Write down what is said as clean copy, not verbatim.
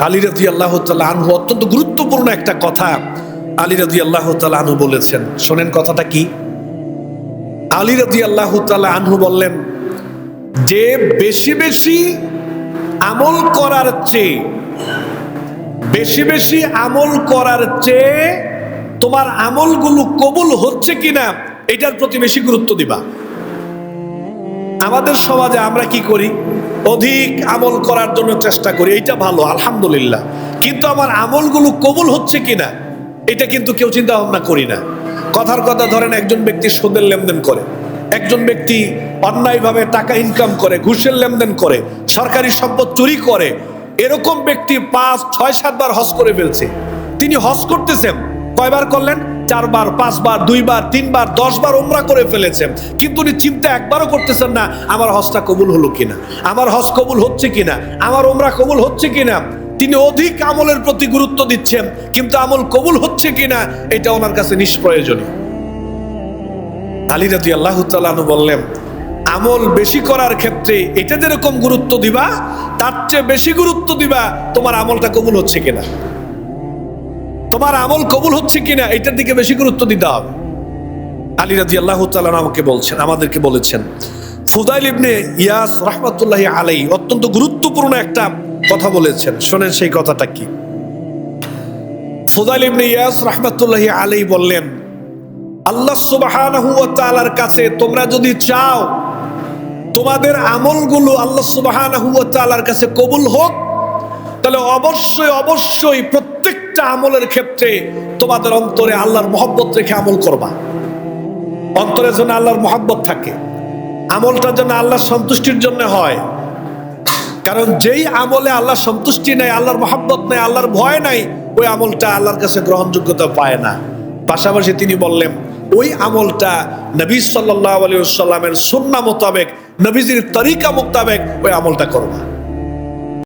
আলী রাদিয়াল্লাহু তাআলা আনহু অত্যন্ত গুরুত্বপূর্ণ একটা কথা আলী রাদিয়াল্লাহু তাআলা আনহু বলেছেন। শোনেন কথাটা কি। আলী রাদিয়াল্লাহু তাআলা আনহু বললেন যে বেশি বেশি আমল করার চেয়ে তোমার আমলগুলো কবুল হচ্ছে কিনা এটার প্রতি বেশি গুরুত্ব দিবা। আমাদের সমাজে আমরা কি করি, অধিক আমল করার জন্য চেষ্টা করি, এটা ভালো আলহামদুলিল্লাহ, কিন্তু আমার আমলগুলো কবুল হচ্ছে কিনা এটা কিন্তু কেউ চিন্তা ভাবনা করি না। কথার কথা ধরেন, একজন ব্যক্তি সুদের লেনদেন করে, একজন ব্যক্তি অন্যায়ভাবে টাকা ইনকাম করে, ঘুষের লেনদেন করে, সরকারি সম্পদ চুরি করে, এরকম ব্যক্তি 5, 6, 7 বার হজ করে ফেলছে। তিনি হজ করতেছেন, কয়বার করলেন? 4 বার, 5 বার, 2 বার, 3 বার, 10 বার উমরা করে ফেলেছেন, কিন্তু উনি চিন্তা একবারও করতেছেন না আমার হজটা কবুল হলো কিনা, আমার হজ কবুল হচ্ছে কিনা, আমার উমরা কবুল হচ্ছে কিনা। তিনি অধিক আমলের প্রতি গুরুত্ব দিচ্ছেন, কিন্তু আমল কবুল হচ্ছে কিনা এটা ওনার কাছে নিষ্প্রয়োজনীয়। আলী রাদিয়াল্লাহু তাআলা আনহু বললেন, আমল বেশি করার ক্ষেত্রে এটা যেরকম গুরুত্ব দিবা, তার চেয়ে বেশি গুরুত্ব দিবা তোমার আমলটা কবুল হচ্ছে কিনা। তোমার আমল কবুল হচ্ছে কিনা এটার দিকে বেশি গুরুত্ব দিতে হবে। আলী রাদিয়াল্লাহু তাআলা আমাদেরকে বলেছেন। ফুদাইল ইবনে ইয়াস রাহমাতুল্লাহি আলাইহি অত্যন্ত গুরুত্বপূর্ণ একটা কথা বলেছেন। শোনেন সেই কথাটা কি। ফুদাইল ইবনে ইয়াস রাহমাতুল্লাহি আলাইহি বললেন, আল্লাহ সুবহানাহু ওয়া তাআলার কাছে তোমরা যদি চাও তোমাদের আমলগুলো আল্লাহ সুবহানাহু ওয়া তাআলার কাছে কবুল হোক, তাহলে অবশ্যই প্রত্যেকটা আমলের ক্ষেত্রে তোমাদের অন্তরে আল্লাহর মহব্বত রেখে আমল করবা। অন্তরে যেন আল্লাহর মহব্বত থাকে, আমলটা যেন আল্লাহর সন্তুষ্টির জন্য হয়। কারণ যেই আমলে আল্লাহর সন্তুষ্টি নাই, আল্লাহর মহব্বত নাই, আল্লাহর ভয় নাই, ওই আমলটা আল্লাহর কাছে গ্রহণযোগ্যতা পায় না। পাশাপাশি তিনি বললেন, ওই আমলটা নবী সাল্লাল্লাহু আলাইহি ওয়াসাল্লামের সুন্নাহ মোতাবেক, নবীজির তরিকা মোতাবেক ওই আমলটা করবা।